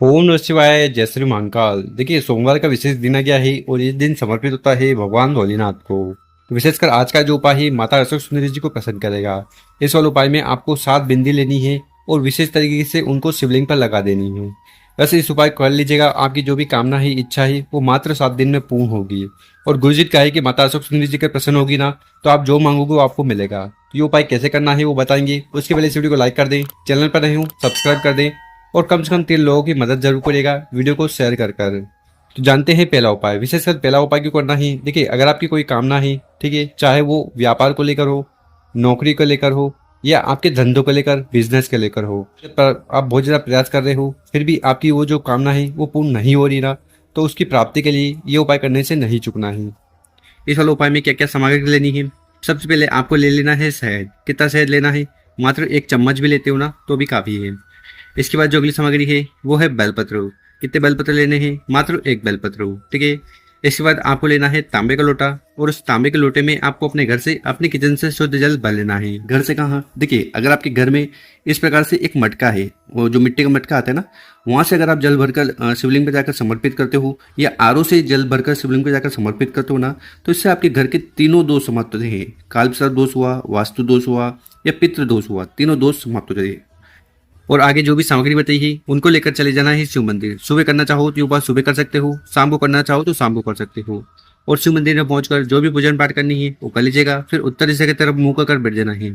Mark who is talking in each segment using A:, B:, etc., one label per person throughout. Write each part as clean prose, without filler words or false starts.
A: ओम नमः शिवाय। जय श्री महाकाल। देखिए, सोमवार का विशेष दिन आ गया है और इस दिन समर्पित होता है भगवान भोलेनाथ को। तो विशेषकर आज का जो उपाय है माता अशोक सुंदरी जी को प्रसन्न करेगा। इस वाले उपाय में आपको 7 बिंदी लेनी है और विशेष तरीके से उनको शिवलिंग पर लगा देनी है। वैसे इस उपाय कर लीजिएगा, आपकी जो भी कामना है, इच्छा है, वो मात्र 7 दिन में पूर्ण होगी। और गुरु जी का है कि माता अशोक सुंदरी जी के प्रसन्न होगी ना, तो आप जो मांगोगे वो आपको मिलेगा। तो ये उपाय कैसे करना है वो बताएंगे। उसके पहले इस वीडियो को लाइक कर दें, चैनल पर नए हो सब्सक्राइब कर दें और कम से कम 3 लोगों की मदद जरूर करिएगा वीडियो को शेयर कर कर। तो जानते हैं पहला उपाय। विशेषकर पहला उपाय क्यों करना है। देखिए, अगर आपकी कोई कामना है, ठीक है, चाहे वो व्यापार को लेकर हो, नौकरी को लेकर हो, या आपके धंधों को लेकर, बिजनेस को लेकर हो, पर आप बहुत ज़्यादा प्रयास कर रहे हो, फिर भी आपकी वो जो कामना है वो पूर्ण नहीं हो रही ना, तो उसकी प्राप्ति के लिए ये उपाय करने से नहीं चूकना है। इस वाले उपाय में क्या क्या सामग्री लेनी है। सबसे पहले आपको ले लेना है शहद। कितना शहद लेना है? मात्र 1 चम्मच भी लेते हो ना तो भी काफ़ी है। इसके बाद जो अगली सामग्री है वो है बेलपत्र। कितने बेलपत्र लेने हैं? मात्र 1 बेलपत्र, ठीक है। इसके बाद आपको लेना है तांबे का लोटा और उस तांबे के लोटे में आपको अपने घर से, अपने किचन से शुद्ध जल भर लेना है। घर से कहाँ? देखिए, अगर आपके घर में इस प्रकार से एक मटका है, वो जो मिट्टी का मटका आता है ना, वहां से अगर आप जल भरकर शिवलिंग पर जाकर समर्पित करते हो, या आरओ से जल भरकर शिवलिंग पर जाकर समर्पित करते हो ना, तो इससे आपके घर के तीनों दोष समाप्त होते हैं। काल विसर्ग दोष हुआ, वास्तु दोष हुआ, या पितृ दोष हुआ, तीनों दोष समाप्त होते हैं। और आगे जो भी सामग्री बताई है उनको लेकर चले जाना है शिव मंदिर। सुबह करना चाहो तो ये उपाय सुबह कर सकते हो, शाम को करना चाहो तो शाम को कर सकते हो। और शिव मंदिर में पहुंचकर जो भी पूजन पाठ करनी है वो कर लीजिएगा। फिर उत्तर दिशा की तरफ मुंह कर बैठ जाना है।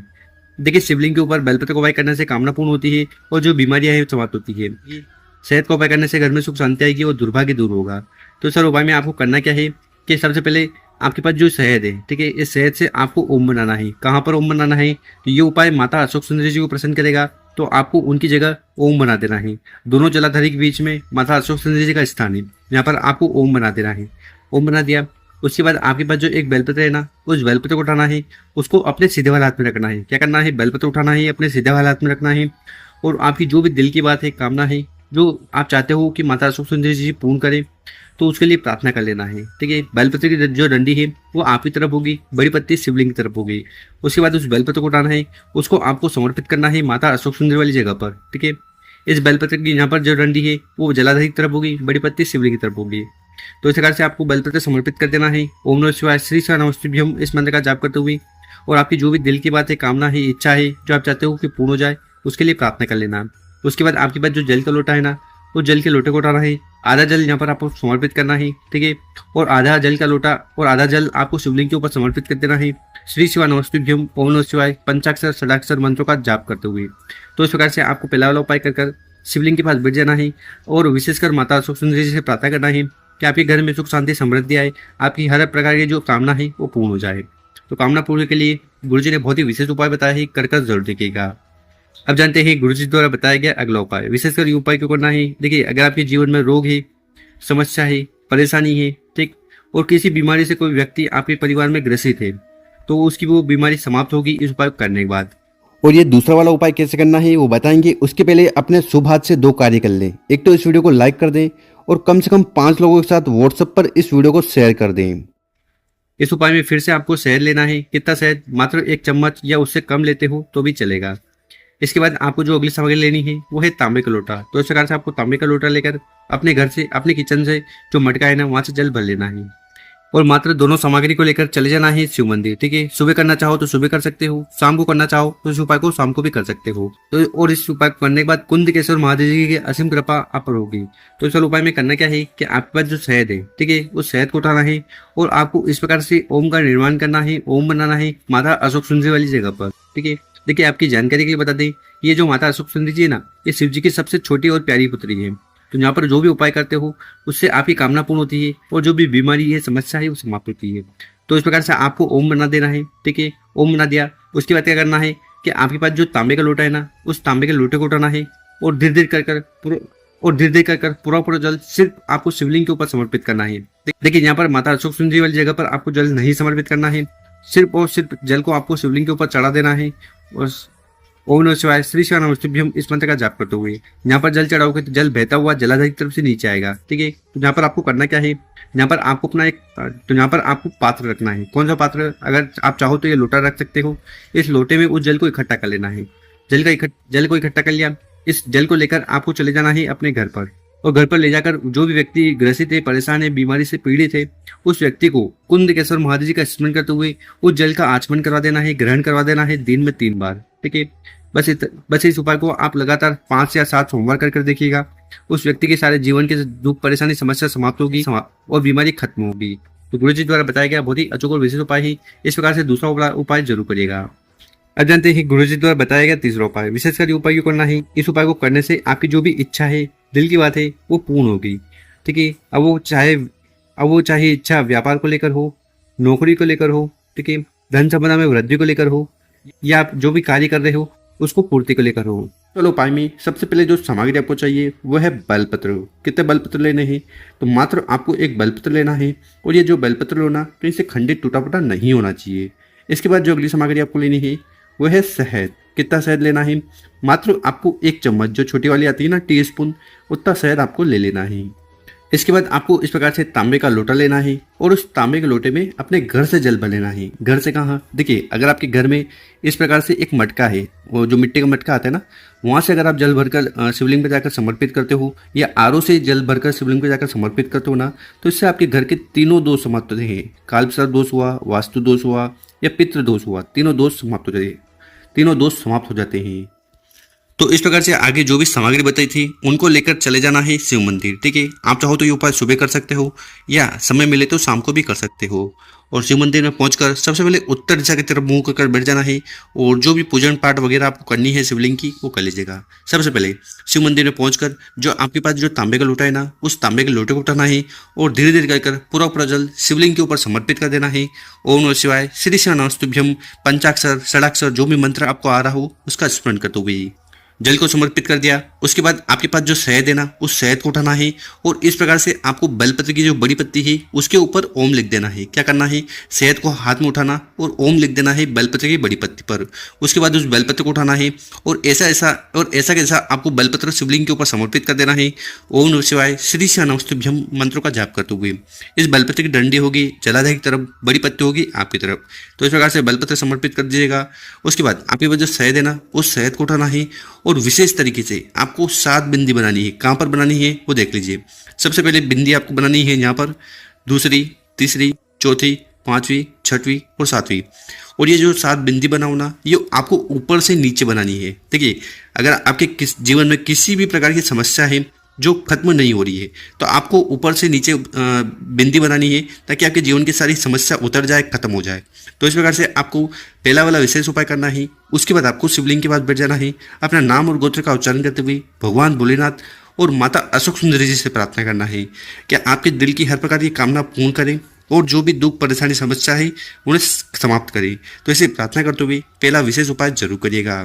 A: देखिए, शिवलिंग के ऊपर बेलपत्र को उपाय करने से कामना पूर्ण होती है और जो बीमारियां हैं समाप्त होती है। शहद का उपाय करने से घर में सुख शांति आएगी और दुर्भाग्य दूर होगा। तो सर, उपाय में आपको करना क्या है कि सबसे पहले आपके पास जो शहद है, ठीक है, इस शहद से आपको ओम बनाना है। कहाँ पर ओम बनाना है? तो ये उपाय माता अशोक सुंदरी जी को प्रसन्न करेगा, तो आपको उनकी जगह ओम बना देना है। दोनों जलाधारी के बीच में माता अशोक सुंदरी जी का स्थान है, यहाँ पर आपको ओम बना देना है। ओम बना दिया, उसके बाद आपके पास जो एक बेलपत्र है ना, उस बेलपत्र को उठाना है, उसको अपने सीधे वाले हाथ में रखना है। क्या करना है? बेलपत्र उठाना है, अपने सीधे वाले हाथ में रखना है, और आपकी जो भी दिल की बात है, कामना है, जो आप चाहते हो कि माता अशोक सुंदरी जी पूर्ण करें, तो उसके लिए प्रार्थना कर लेना है, ठीक है। बेलपत्र की जो डंडी है वो आपकी तरफ होगी, बड़ी पत्ती शिवलिंग की तरफ होगी। उसके बाद उस बेलपत्र को उठाना है, उसको आपको समर्पित करना है माता अशोक सुंदरी वाली जगह पर, ठीक है। इस बेलपत्र की यहाँ पर जो डंडी है वो जलाधारी की तरफ होगी, बड़ी पत्ती शिवलिंग की तरफ होगी। तो इस प्रकार से आपको बेलपत्र समर्पित कर देना है। ओम नमः शिवाय श्री नमस्तुभ्यम इस मंत्र का जाप करते हुए, और आपकी जो भी दिल की बात है, कामना है, इच्छा है, जो आप चाहते हो कि पूर्ण हो जाए, उसके लिए प्रार्थना कर लेना। उसके बाद आपके पास जो जल का लोटा है ना, वो जल के लोटे को उठाना है। आधा जल यहाँ पर आपको समर्पित करना है, ठीक है, और आधा जल का लोटा और आधा जल आपको शिवलिंग के ऊपर समर्पित कर देना है। श्री शिवा नमस्तुभ्यम ओम नमः शिवाय पंचाक्षर षडाक्षर मंत्रों का जाप करते हुए। तो इस प्रकार से आपको पहला वाला उपाय कर शिवलिंग के पास बैठ जाना है और विशेषकर माता अशोक सुंदरी जी से प्रार्थना करना है कि आपके घर में सुख शांति समृद्धि आए, आपकी हर प्रकार की जो कामना है वो पूर्ण हो जाए। तो कामना पूर्ण के लिए गुरु जी ने बहुत ही विशेष उपाय बताया है, कर जरूर देखिएगा। अब जानते हैं गुरु जी द्वारा बताया गया अगला उपाय। विशेषकर ये उपाय क्यों करना है। देखिए, अगर आपके जीवन में रोग है, समस्या है, परेशानी है, ठीक, और किसी बीमारी से कोई व्यक्ति आपके परिवार में ग्रसित है, तो उसकी वो बीमारी समाप्त होगी इस उपाय को करने के बाद।
B: और ये दूसरा वाला उपाय कैसे करना है वो बताएंगे। उसके पहले अपने शुभ हाथ से 2 कार्य कर लें। एक तो इस वीडियो को लाइक कर दें और कम से कम 5 लोगों के साथ व्हाट्सएप पर इस वीडियो को शेयर कर दें।
A: इस उपाय में फिर से आपको शहद लेना है। कितना शहद? मात्र 1 चम्मच या उससे कम लेते हो तो भी चलेगा। इसके बाद आपको जो अगली सामग्री लेनी है वो है तांबे का लोटा। तो इस प्रकार से आपको तांबे का लोटा लेकर अपने घर से, अपने किचन से जो मटका है ना, वहां से जल भर लेना है, और मात्र दोनों सामग्री को लेकर चले जाना है शिव मंदिर, ठीक है। सुबह करना चाहो तो सुबह कर सकते हो, शाम को करना चाहो तो इस उपाय को शाम को भी कर सकते हो। तो और इस उपाय को करने के बाद कुंद केशवर महादेव जी की असीम कृपा आप पर होगी। तो इस उपाय में करना क्या है कि आपके पास जो शहद है, ठीक है, उस शहद को उठाना है और आपको इस प्रकार से ओम का निर्माण करना है, ओम बनाना है माता अशोक सुंदरी वाली जगह पर, ठीक है। देखिए, आपकी जानकारी के लिए बता दें, ये जो माता अशोक सुंदरी जी है ना, ये शिव जी की सबसे छोटी और प्यारी पुत्री है। तो यहाँ पर जो भी उपाय करते हो उससे आपकी कामना पूर्ण होती है और जो भी बीमारी है, समस्या है, वो समाप्त होती है। तो इस प्रकार से आपको ओम बना देना है, ठीक है। ओम बना दिया, उसके बाद क्या करना है कि आपके पास जो तांबे का लोटा है ना, उस तांबे के लोटे को उठाना है और धीरे धीरे कर पूरा जल सिर्फ आपको शिवलिंग के ऊपर समर्पित करना है। देखिए, यहाँ पर माता अशोक सुंदरी वाली जगह पर आपको जल नहीं समर्पित करना है, सिर्फ और सिर्फ जल को आपको शिवलिंग के ऊपर चढ़ा देना है। और ओम नमः शिवाय श्री नमस्तुभ्यम इस मंत्र का जाप करते हुए यहाँ पर जल चढ़ाओगे तो जल बहता हुआ जलाधारी की तरफ से नीचे आएगा, ठीक है। तो यहाँ पर आपको करना क्या है, यहाँ पर आपको अपना यहाँ पर आपको पात्र रखना है। कौन सा पात्र? अगर आप चाहो तो ये लोटा रख सकते हो। इस लोटे में उस जल को इकट्ठा कर लेना है। जल को इकट्ठा कर लिया, इस जल को लेकर आपको चले जाना है अपने घर पर और घर पर ले जाकर जो भी व्यक्ति ग्रसित है, परेशान है, बीमारी से पीड़ित है, उस व्यक्ति को कुंदकेश्वर महादेव जी का स्मरण करते हुए उस जल का आचमन करवा देना है, ग्रहण करवा देना है दिन में 3 बार। ठीक है, बस इस उपाय को आप लगातार 5 या 7 सोमवार कर देखिएगा। उस व्यक्ति के सारे जीवन के दुख, परेशानी, समस्या समाप्त होगी और बीमारी खत्म होगी। तो गुरु जी द्वारा बताया गया बहुत ही अचूक और विशेष उपाय ही। इस प्रकार से दूसरा उपाय जरूर करिएगा। अब जानते हैं गुरु जी द्वारा बताया गया तीसरा उपाय। विशेषकर उपाय क्यों करना है? इस उपाय को करने से आपकी जो भी इच्छा है, दिल की बात है, वो पूर्ण होगी। ठीक है, अब वो चाहे इच्छा व्यापार को लेकर हो, नौकरी को लेकर हो, ठीक है, धन संपदा में वृद्धि को लेकर हो, या आप जो भी कार्य कर रहे हो उसको पूर्ति को लेकर हो। चलो उपाय में सबसे पहले जो सामग्री आपको चाहिए वो है बेलपत्र। कितने बेलपत्र लेने हैं? तो मात्र आपको एक बेलपत्र लेना है, और ये जो बेलपत्र लेना कहीं से खंडित टूटा फूटा नहीं होना चाहिए। इसके बाद जो अगली सामग्री आपको लेनी है वो है शहद। कितना शहद लेना है? मात्र आपको 1 चम्मच, जो छोटी वाली आती है ना, टीस्पून, उतना शहद आपको ले लेना है। इसके बाद आपको इस प्रकार से तांबे का लोटा लेना है, और उस तांबे के लोटे में अपने घर से जल भर लेना है। घर से कहाँ? देखिए, अगर आपके घर में इस प्रकार से एक मटका है, वो जो मिट्टी का मटका आता है ना, वहाँ से अगर आप जल भरकर शिवलिंग पर जाकर समर्पित करते हो, या आरओ से जल भरकर शिवलिंग पर जाकर समर्पित करते हो ना, तो इससे आपके घर के तीनों दोष समाप्त होते हैं। कालसर्प दोष हुआ, वास्तु दोष हुआ, या पितृ दोष हुआ, तीनों दोष समाप्त हो जाते हैं। तो इस प्रकार से आगे जो भी सामग्री बताई थी उनको लेकर चले जाना है शिव मंदिर। ठीक है, आप चाहो तो ये उपाय सुबह कर सकते हो, या समय मिले तो शाम को भी कर सकते हो। और शिव मंदिर में पहुंचकर सबसे पहले उत्तर दिशा की तरफ मुंह कर बैठ जाना है, और जो भी पूजन पाठ वगैरह आपको करनी है शिवलिंग की, वो कर लीजिएगा। सबसे पहले शिव मंदिर में पहुंचकर जो आपके पास जो तांबे का लोटा है ना, उस तांबे के लोटे को उठाना है, और धीरे धीरे कर पूरा जल शिवलिंग के ऊपर समर्पित कर देना है। ओम नमः शिवाय, श्री नमस्तुभ्यम, पंचाक्षर, षडाक्षर, जो भी मंत्र आपको आ रहा हो उसका स्मरण करते हुए जल को समर्पित कर दिया। उसके बाद आपके पास जो शहद है ना, उस शहद को उठाना है, और इस प्रकार से आपको बेलपत्र की जो बड़ी पत्ती है उसके ऊपर ओम लिख देना है। क्या करना है? शहद को हाथ में उठाना और ओम लिख देना है बेलपत्र की बड़ी पत्ती पर। उसके बाद उस बेलपत्र को उठाना है, और ऐसा आपको बेलपत्र शिवलिंग के ऊपर समर्पित कर देना है। ओम नमः शिवाय, श्री नमस्तुभ्यम मंत्रों का जाप करते हुए इस बेलपत्र की डंडी होगी जलाधार की तरफ, बड़ी पत्ती होगी आपकी तरफ। तो इस प्रकार से बेलपत्र समर्पित कर दीजिएगा। उसके बाद आपके पास जो शहद है ना, उस शहद को उठाना है, और विशेष तरीके से आपको 7 बिंदी बनानी है। कहाँ पर बनानी है वो देख लीजिए। सबसे पहले बिंदी आपको बनानी है यहाँ पर, दूसरी, तीसरी, चौथी, 5वीं, 6वीं और 7वीं। और ये जो 7 बिंदी बनाओ ना, ये आपको ऊपर से नीचे बनानी है। देखिए, अगर आपके जीवन में किसी भी प्रकार की समस्या है जो खत्म नहीं हो रही है, तो आपको ऊपर से नीचे बिंदी बनानी है, ताकि आपके जीवन की सारी समस्या उतर जाए, खत्म हो जाए। तो इस प्रकार से आपको पहला वाला विशेष उपाय करना है। उसके बाद आपको शिवलिंग के पास बैठ जाना है, अपना नाम और गोत्र का उच्चारण करते हुए भगवान भोलेनाथ और माता अशोक सुंदरी जी से प्रार्थना करना है कि आपके दिल की हर प्रकार की कामना पूर्ण करें, और जो भी दुख, परेशानी, समस्या है उन्हें समाप्त करें। तो इसे प्रार्थना करते हुए पहला विशेष उपाय जरूर करिएगा।